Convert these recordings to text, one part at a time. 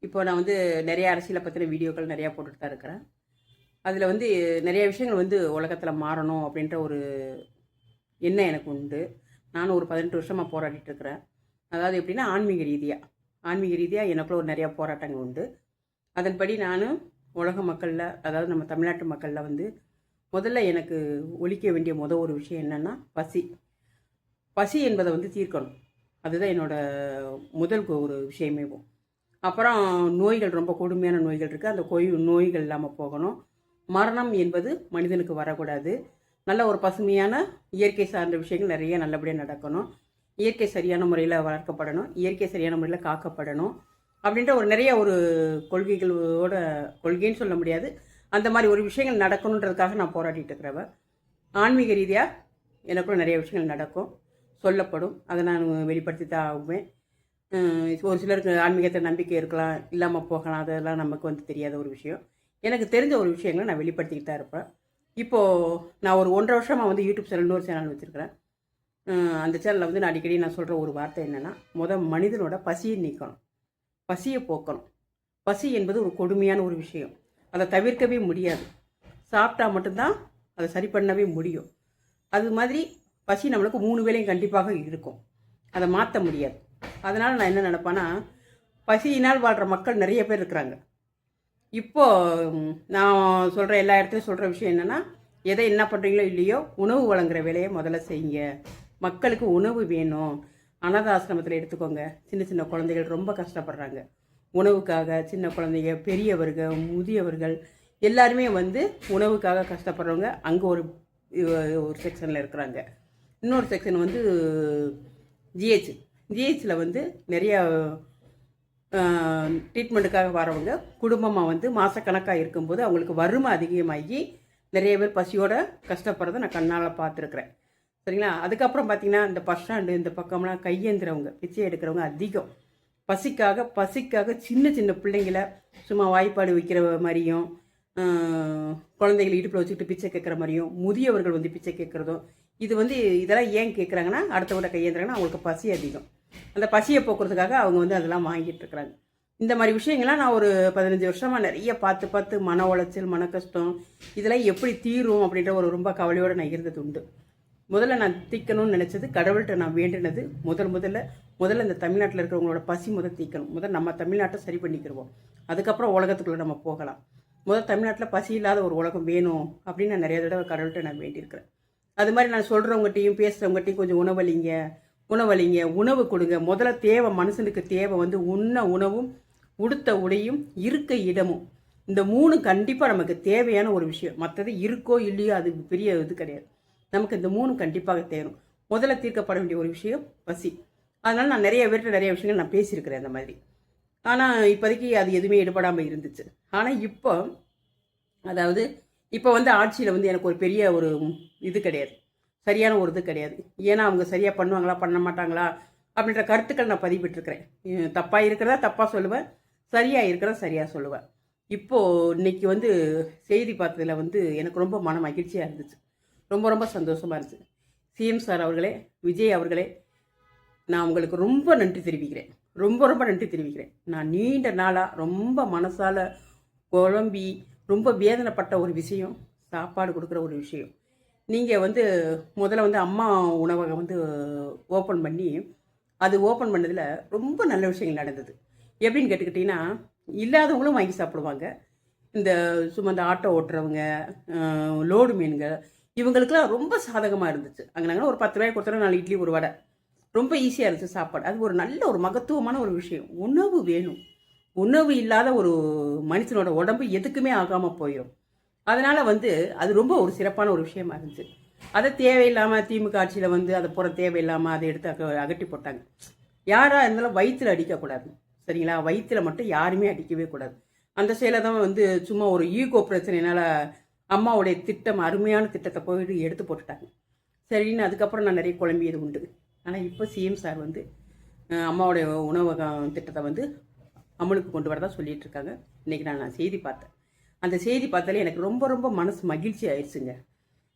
இப்போ நான் வந்து நிறைய அரசியலை பற்றின வீடியோக்கள் நிறையா போட்டுட்டு தான் இருக்கிறேன். அதில் வந்து நிறைய விஷயங்கள் வந்து உலகத்தில் மாறணும் அப்படின்ற ஒரு எண்ணம் எனக்கு உண்டு. நானும் ஒரு 18 வருஷமாக போராடிட்டு இருக்கிறேன். அதாவது எப்படின்னா ஆன்மீக ரீதியாக எனக்குள்ள ஒரு நிறையா போராட்டங்கள் உண்டு. அதன்படி நானும் உலக மக்களில், அதாவது நம்ம தமிழ்நாட்டு மக்களில் வந்து முதல்ல எனக்கு ஒழிக்க வேண்டிய ஒரு விஷயம் என்னென்னா பசி என்பதை வந்து தீர்க்கணும். அதுதான் என்னோட முதல் ஒரு விஷயமே. அப்புறம் நோய்கள், ரொம்ப கொடுமையான நோய்கள் இருக்குது, அந்த நோய்கள் இல்லாமல் போகணும். மரணம் என்பது மனிதனுக்கு வரக்கூடாது. நல்ல ஒரு பசுமையான இயற்கை சார்ந்த விஷயங்கள் நிறைய நல்லபடியாக நடக்கணும். இயற்கை சரியான முறையில் வளர்க்கப்படணும், இயற்கை சரியான முறையில் காக்கப்படணும் அப்படின்ற ஒரு நிறைய ஒரு கொள்கைன்னு சொல்ல முடியாது, அந்த மாதிரி ஒரு விஷயங்கள் நடக்கணுன்றதுக்காக நான் போராடிட்டு இருக்கிறவ. ஆன்மீக ரீதியாக எனக்குள்ள நிறைய விஷயங்கள் நடக்கும், சொல்லப்படும். அதை நான் வெளிப்படுத்தி தான் ஆகுவேன். ஒரு சிலருக்கு ஆன்மீகத்தை நம்பிக்கை இருக்கலாம், இல்லாமல் போகலாம், அதெல்லாம் நமக்கு வந்து தெரியாத ஒரு விஷயம். எனக்கு தெரிஞ்ச ஒரு விஷயங்களை நான் வெளிப்படுத்திக்கிட்டு தான் இருப்பேன். இப்போது நான் ஒரு 1.5 வருஷமாக வந்து யூடியூப் சேனல், இன்னொரு சேனல் வச்சுருக்கிறேன். அந்த சேனலில் வந்து நான் அடிக்கடி சொல்கிற ஒரு வார்த்தை என்னென்னா, மனிதனோட பசியை நீக்கணும், பசியை போக்கணும். பசி என்பது ஒரு கொடுமையான ஒரு விஷயம், அதை தவிர்க்கவே முடியாது. சாப்பிட்டா மட்டும்தான் அதை சரி பண்ணவே முடியும். அது மாதிரி பசி நம்மளுக்கு 3 வேளையும் கண்டிப்பாக இருக்கும், அதை மாற்ற முடியாது. அதனால் நான் என்ன நினைப்பேன்னா, பசியினால் வாழ்கிற மக்கள் நிறைய பேர் இருக்கிறாங்க. இப்போது நான் சொல்கிற எல்லா இடத்துலையும் சொல்கிற விஷயம் என்னென்னா, எதை என்ன பண்ணுறீங்களோ இல்லையோ, உணவு வழங்குற வேலையை முதல்ல செய்யுங்க. மக்களுக்கு உணவு வேணும். அனாதை ஆசிரமத்தில் எடுத்துக்கோங்க, சின்ன சின்ன குழந்தைகள் ரொம்ப கஷ்டப்படுறாங்க உணவுக்காக. சின்ன குழந்தைங்க, பெரியவர்கள், முதியவர்கள் எல்லாருமே வந்து உணவுக்காக கஷ்டப்படுறவங்க அங்கே ஒரு செக்ஷனில் இருக்கிறாங்க. இன்னொரு செக்ஷன் வந்து ஜிஹெச்சில் வந்து நிறையா ட்ரீட்மெண்ட்டுக்காக வரவங்க குடும்பமாக வந்து மாதக்கணக்காக இருக்கும்போது அவங்களுக்கு வறுமை அதிகமாகி நிறைய பேர் பசியோடு கஷ்டப்படுறதை நான் கண்ணால் பார்த்துருக்குறேன். சரிங்களா? அதுக்கப்புறம் பார்த்திங்கன்னா, இந்த பஸ் ஸ்டாண்டு இந்த பக்கம்லாம் கையேந்துறவங்க, பிச்சை எடுக்கிறவங்க அதிகம். பசிக்காக சின்ன சின்ன பிள்ளைங்கள சும்மா வாய்ப்பாடு வைக்கிற மாதிரியும், குழந்தைகள் இடுப்பில் வச்சுக்கிட்டு பிச்சை கேட்குற மாதிரியும், முதியவர்கள் வந்து பிச்சை கேட்குறதும், இதெல்லாம் ஏன் கேட்குறாங்கன்னா, அடுத்தவங்க கையேந்துறாங்கன்னா அவங்களுக்கு பசி அதிகம். அந்த பசியை போக்குறதுக்காக அவங்க வந்து அதெல்லாம் வாங்கிட்டு இருக்கிறாங்க. இந்த மாதிரி விஷயங்கள்லாம் நான் ஒரு 15 வருஷமாக நிறைய பார்த்து மன உளைச்சல், மன கஷ்டம், இதெல்லாம் எப்படி தீரும் அப்படின்ற ஒரு ரொம்ப கவலையோடு நான் இருந்தது உண்டு. முதல்ல நான் தீர்க்கணும்னு நினச்சது, கடவுள்கிட்ட நான் வேண்டினது, முதல்ல இந்த தமிழ்நாட்டில் இருக்கிறவங்களோட பசி தீர்க்கணும். நம்ம தமிழ்நாட்டை சரி பண்ணிக்கிடுவோம், அதுக்கப்புறம் உலகத்துக்குள்ளே நம்ம போகலாம். தமிழ்நாட்டில் பசி இல்லாத ஒரு உலகம் வேணும் அப்படின்னு நான் நிறைய தடவை கடவுள்கிட்ட நான் வேண்டியிருக்கிறேன். அது மாதிரி நான் சொல்கிறவங்ககிட்டையும் பேசுகிறவங்ககிட்டையும் கொஞ்சம் உணவளிங்க, உணவு கொடுங்க. முதல்ல தேவை, மனுஷனுக்கு தேவை வந்து உண்ண உணவும், உடுத்த உடையும், இருக்க இடமும். இந்த 3 கண்டிப்பாக நமக்கு தேவையான ஒரு விஷயம். மற்றது இருக்கோ இல்லையோ அது பெரிய இது கிடையாது. நமக்கு இந்த 3 கண்டிப்பாக தேவை. முதல்ல தீர்க்கப்பட வேண்டிய ஒரு விஷயம் பசி. அதனால் நான் நிறைய விஷயங்கள் நான் பேசியிருக்கிறேன் அந்த மாதிரி. ஆனால் இப்போதைக்கு அது எதுவுமே ஈடுபடாமல் இருந்துச்சு. ஆனால் இப்போ வந்து ஆட்சியில் வந்து எனக்கு ஒரு பெரிய ஒரு இது கிடையாது, சரியான ஒரு இது கிடையாது. ஏன்னா அவங்க சரியாக பண்ணுவாங்களா பண்ண மாட்டாங்களா அப்படின்ற கருத்துக்கள் நான் பதிவிட்டுருக்கிறேன். தப்பாக இருக்கிறதா தப்பாக சொல்லுவேன், சரியாக இருக்கிறதா சரியாக சொல்லுவேன். இப்போது இன்றைக்கி வந்து செய்தி பார்த்ததில் வந்து எனக்கு ரொம்ப மன மகிழ்ச்சியாக இருந்துச்சு, ரொம்ப சந்தோஷமாக இருந்துச்சு. சிஎம் சார் அவர்களே, விஜய் அவர்களே, நான் உங்களுக்கு ரொம்ப நன்றி தெரிவிக்கிறேன், ரொம்ப நன்றி தெரிவிக்கிறேன். நான் நீண்ட நாளாக ரொம்ப மனசால் குழம்பி ரொம்ப வேதனைப்பட்ட ஒரு விஷயம், சாப்பாடு கொடுக்குற ஒரு விஷயம். நீங்கள் வந்து முதல்ல வந்து அம்மா உணவகம் வந்து ஓப்பன் பண்ணதில் ரொம்ப நல்ல விஷயங்கள் நடந்தது. எப்படின்னு கேட்டுக்கிட்டிங்கன்னா, இல்லாதவங்களும் வாங்கி சாப்பிடுவாங்க. இந்த சும்மா இந்த ஆட்டோ ஓட்டுறவங்க, லோடு மீன்கள், இவங்களுக்குலாம் ரொம்ப சாதகமாக இருந்துச்சு. அங்கே நாங்கள் ஒரு 10 ரூபாய் கொடுத்தோம், 4 இட்லி ஒரு வடை, ரொம்ப ஈஸியாக இருந்துச்சு சாப்பாடு. அது ஒரு நல்ல ஒரு மகத்துவமான ஒரு விஷயம். உணவு வேணும். உணவு இல்லாத ஒரு மனுஷனோட உடம்பு எதுக்குமே ஆகாமல் போயிடும். அதனால் வந்து அது ரொம்ப ஒரு சிறப்பான ஒரு விஷயமா இருந்துச்சு. அதை தேவையில்லாமல் திமுக ஆட்சியில் வந்து அதை போகிற தேவையில்லாமல் அதை எடுத்து அகட்டி போட்டாங்க. யாராக இருந்தாலும் வயிற்றில் அடிக்கக்கூடாது, சரிங்களா? வயிற்றில் மட்டும் யாருமே அடிக்கவே கூடாது. அந்த செயலை தான் வந்து சும்மா ஒரு ஈகோ பிரச்சனைனால அம்மாவுடைய திட்டம், அருமையான திட்டத்தை போயிட்டு எடுத்து போட்டுட்டாங்க. சரின்னு அதுக்கப்புறம் நான் நிறைய குழம்பியது உண்டு. ஆனால் இப்போ சிஎம் சார் வந்து அம்மாவுடைய உணவகம் திட்டத்தை வந்து அமலுக்கு கொண்டு வரதான் சொல்லிட்டு இருக்காங்க. இன்றைக்கி நான் செய்தி பார்த்தேன். அந்த செய்தி பார்த்தாலே எனக்கு ரொம்ப மனசு மகிழ்ச்சி ஆயிடுச்சுங்க.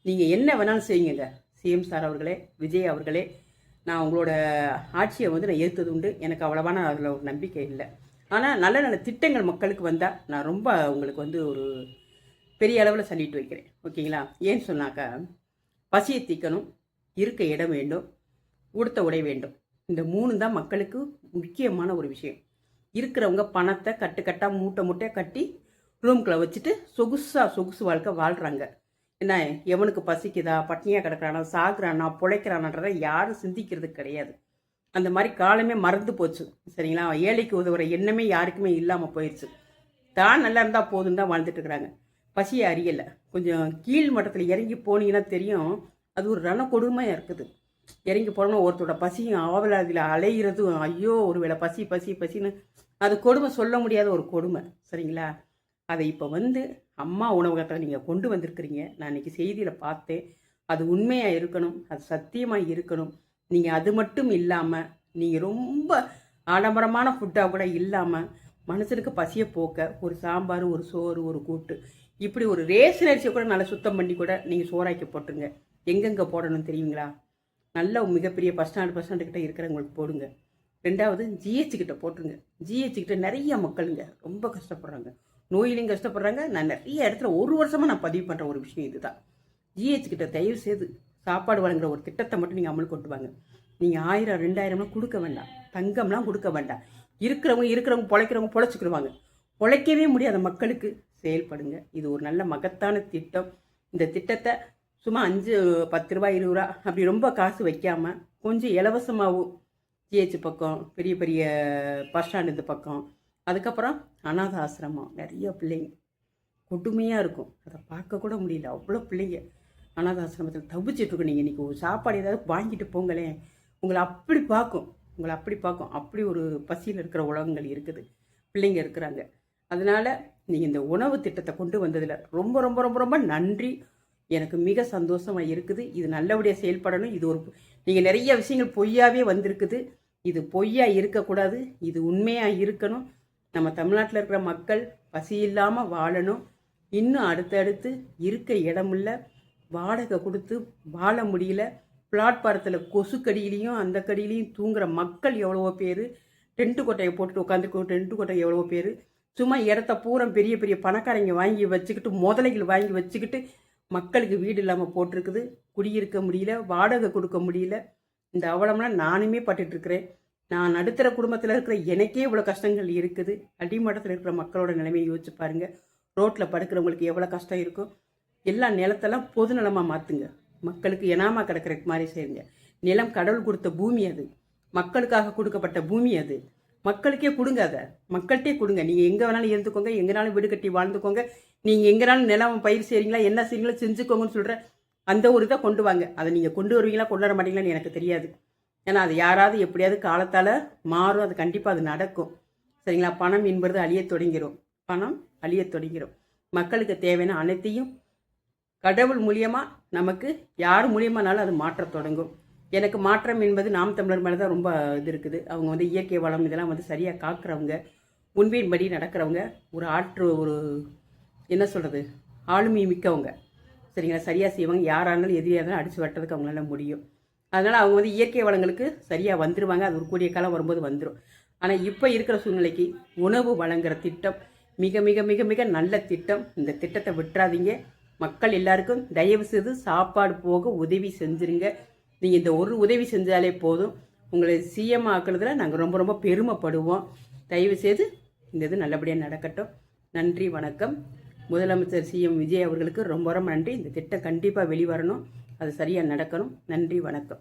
நீங்கள் என்ன வேணாலும் செய்யுங்க சிஎம் சார் அவர்களே, விஜய் அவர்களே. நான் உங்களோட ஆட்சியை வந்து நான் ஏற்றது உண்டு. எனக்கு அவ்வளவான அதில் ஒரு நம்பிக்கை இல்லை. ஆனால் நல்ல நல்ல திட்டங்கள் மக்களுக்கு வந்தால் நான் ரொம்ப உங்களுக்கு வந்து ஒரு பெரிய அளவில் சொல்லிட்டு வைக்கிறேன். ஓகேங்களா? ஏன்னு சொன்னாக்கா, பசியை தீக்கணும், இருக்க இடம் வேண்டும், உடுத்த உடை வேண்டும். இந்த 3 தான் மக்களுக்கு முக்கியமான ஒரு விஷயம். இருக்கிறவங்க பணத்தை கட்டுக்கட்டாக மூட்டை மூட்டையாக கட்டி ரூம்குள்ளே வச்சுட்டு சொகுசு வாழ்க்கை வாழ்கிறாங்க. என்ன, எவனுக்கு பசிக்குதா, பட்னியாக கிடக்கிறானா, சாகுறானா, பிழைக்கிறானான்றதை யாரும் சிந்திக்கிறது கிடையாது. அந்த மாதிரி காலமே மறந்து போச்சு. சரிங்களா? ஏழைக்கு உதவுற எண்ணமே யாருக்குமே இல்லாமல் போயிடுச்சு. தான் நல்லா இருந்தால் போதும் தான் வாழ்ந்துட்டு இருக்கிறாங்க. பசியை அறியலை. கொஞ்சம் கீழ் மட்டத்தில் இறங்கி போனீங்கன்னா தெரியும், அது ஒரு ரண கொடுமையாக இருக்குது. இறங்கி போனோம்னா ஒருத்தரோட பசியும் ஆவலாதில் அலைகிறதும், ஐயோ ஒரு வேளை பசி பசி பசின்னு அது கொடுமை, சொல்ல முடியாத ஒரு கொடுமை. சரிங்களா? அதை இப்போ வந்து அம்மா உணவகத்தில் நீங்கள் கொண்டு வந்திருக்கிறீங்க. நான் இன்றைக்கி செய்தியில் பார்த்தேன். அது உண்மையாக இருக்கணும், அது சத்தியமாக இருக்கணும். நீங்கள் அது மட்டும் இல்லாமல், நீங்கள் ரொம்ப ஆடம்பரமான ஃபுட்டாக கூட இல்லாமல் மனுஷனுக்கு பசியை போக்க ஒரு சாம்பார், ஒரு சோறு, ஒரு கூட்டு, இப்படி ஒரு ரேஷன் அரிசியை கூட நல்லா சுத்தம் பண்ணி கூட நீங்கள் சோறாக்கி போட்டுருங்க. எங்கெங்கே போடணும் தெரியுங்களா? நல்ல மிகப்பெரிய பஸ் ஸ்டாண்டு கிட்ட இருக்கிறவங்களுக்கு போடுங்க. 2வது ஜிஹெச் கிட்ட போட்டுருங்க. ஜிஹெச் கிட்ட நிறைய மக்களுங்க ரொம்ப கஷ்டப்படுறாங்க, நோயிலையும் கஷ்டப்படுறாங்க. நான் நிறைய இடத்துல 1 வருஷமாக நான் பதிவு பண்ணுற ஒரு விஷயம் இதுதான். ஜிஹெச் கிட்ட தயவு செய்து சாப்பாடு வழங்குற ஒரு திட்டத்தை மட்டும் நீங்கள் அமல் கொண்டு வாங்க. நீங்கள் 1000 2000 கொடுக்க வேண்டாம், தங்கம்லாம் கொடுக்க வேண்டாம். இருக்கிறவங்க பொழைச்சிக்கிடுவாங்க. பொழைக்கவே முடியாத மக்களுக்கு செயல்படுங்க. இது ஒரு நல்ல மகத்தான திட்டம். இந்த திட்டத்தை சும்மா 5 10 ரூபா 20 ரூபா அப்படி ரொம்ப காசு வைக்காமல் கொஞ்சம் இலவசமாகவும் ஜிஹெச் பக்கம், பெரிய பெரிய பஸ் ஸ்டாண்டு இந்த பக்கம், அதுக்கப்புறம் அனாத ஆசிரமம், நிறைய பிள்ளைங்க கொடுமையாக இருக்கும். அதை பார்க்க கூட முடியல, அவ்வளோ பிள்ளைங்க அனாத ஆசிரமத்தில் தவிச்சிட்ருக்கோம். நீங்கள் இன்றைக்கி ஒரு சாப்பாடு ஏதாவது வாங்கிட்டு போங்களேன், உங்களை அப்படி பார்க்கும். அப்படி ஒரு பசியில் இருக்கிற உலகங்கள் இருக்குது, பிள்ளைங்க இருக்கிறாங்க. அதனால் நீங்கள் இந்த உணவு திட்டத்தை கொண்டு வந்ததில் ரொம்ப ரொம்ப ரொம்ப ரொம்ப நன்றி. எனக்கு மிக சந்தோஷமாக இருக்குது. இது நல்லபடியாக செயல்படணும். இது ஒரு நீங்கள் நிறைய விஷயங்கள் பொய்யாவே வந்திருக்குது. இது பொய்யா இருக்கக்கூடாது, இது உண்மையாக இருக்கணும். நம்ம தமிழ்நாட்டில் இருக்கிற மக்கள் பசி இல்லாமல் வாழணும். இன்னும் அடுத்தடுத்து இருக்க இடமில்ல, வாடகை கொடுத்து வாழ முடியல. பிளாட்பாரத்தில் கொசு கடியிலையும் அந்த கடியிலையும் தூங்குற மக்கள் எவ்வளவோ பேர். டென்ட்டு கொட்டையை போட்டுட்டு உட்காந்துருக்கோம். டென்ட்டு கொட்டை எவ்வளவோ பேர். சும்மா இடத்த பூரா பெரிய பெரிய பணக்காரங்க வாங்கி வச்சுக்கிட்டு, முதலைகள் வாங்கி வச்சுக்கிட்டு மக்களுக்கு வீடு இல்லாமல் போட்டிருக்குது. குடியிருக்க முடியல, வாடகை கொடுக்க முடியல. இந்த அவலம்லாம் நானுமே பட்டுட்ருக்கிறேன். நான் நடுத்தர குடும்பத்தில் இருக்கிற எனக்கே இவ்வளோ கஷ்டங்கள் இருக்குது. அடிமட்டத்தில் இருக்கிற மக்களோட நிலைமையை யோசிச்சு பாருங்கள். ரோட்டில் படுக்கிறவங்களுக்கு எவ்வளோ கஷ்டம் இருக்கும். எல்லா நிலத்தெல்லாம் பொது நிலமாக மாற்றுங்க. மக்களுக்கு இனாமா கிடக்கிற மாதிரி செய்யுங்க. நிலம் கடவுள் கொடுத்த பூமி, அது மக்களுக்காக கொடுக்கப்பட்ட பூமி. அது மக்களுக்கே கொடுங்க. அதை மக்கள்கிட்டே கொடுங்க. நீங்கள் எங்கே வேணாலும் இருந்துக்கோங்க, எங்கேனாலும் வீடு கட்டி வாழ்ந்துக்கோங்க. நீங்கள் எங்கேனாலும் நிலம் பயிர் செய்கிறீங்களா, என்ன செய்கிறீங்களோ செஞ்சுக்கோங்கன்னு சொல்கிற அந்த ஒரு இதை கொண்டு வாங்க. அதை நீங்கள் கொண்டு வருவீங்களா கொண்டு வர மாட்டீங்களான்னு எனக்கு தெரியாது. ஏன்னா அது யாராவது எப்படியாவது காலத்தால் மாறும். அது கண்டிப்பாக அது நடக்கும். சரிங்களா? பணம் என்பது அழியத் தொடங்கிடும். மக்களுக்கு தேவையான அனைத்தையும் கடவுள் மூலியமாக, நமக்கு யார் மூலியமானாலும் அது மாற்றத் தொடங்கும். எனக்கு மாற்றம் என்பது நாம் தமிழர் மேலே தான் ரொம்ப இது இருக்குது. அவங்க வந்து இயற்கை வளம் இதெல்லாம் வந்து சரியாக காக்கிறவங்க, உண்மையின்படி நடக்கிறவங்க, ஒரு என்ன சொல்கிறது, ஆளுமை மிக்கவங்க. சரிங்களா? சரியாக செய்வாங்க. யாராக இருந்தாலும் எதிரியாக இருந்தாலும் அடித்து வெட்டுறதுக்கு அவங்களால முடியும். அதனால் அவங்க வந்து இயற்கை வளங்களுக்கு சரியாக வந்துடுவாங்க. அது ஒரு கூடிய காலம் வரும்போது வந்துடும். ஆனால் இப்போ இருக்கிற சூழ்நிலைக்கு உணவு வழங்குகிற திட்டம் மிக மிக மிக மிக நல்ல திட்டம். இந்த திட்டத்தை விட்டுறாதீங்க. மக்கள் எல்லாருக்கும் தயவு செய்து சாப்பாடு போக உதவி செஞ்சுருங்க. நீங்கள் இந்த ஒரு உதவி செஞ்சாலே போதும். உங்களை சிஎம் ஆக்குறதுல நாங்கள் ரொம்ப ரொம்ப பெருமைப்படுவோம். தயவு செய்து இந்த இது நல்லபடியாக நடக்கட்டும். நன்றி, வணக்கம். முதலமைச்சர் சிஎம் விஜய் அவர்களுக்கு ரொம்ப ரொம்ப நன்றி. இந்த திட்டம் கண்டிப்பாக வெளிவரணும், அது சரியாக நடக்கணும். நன்றி, வணக்கம்.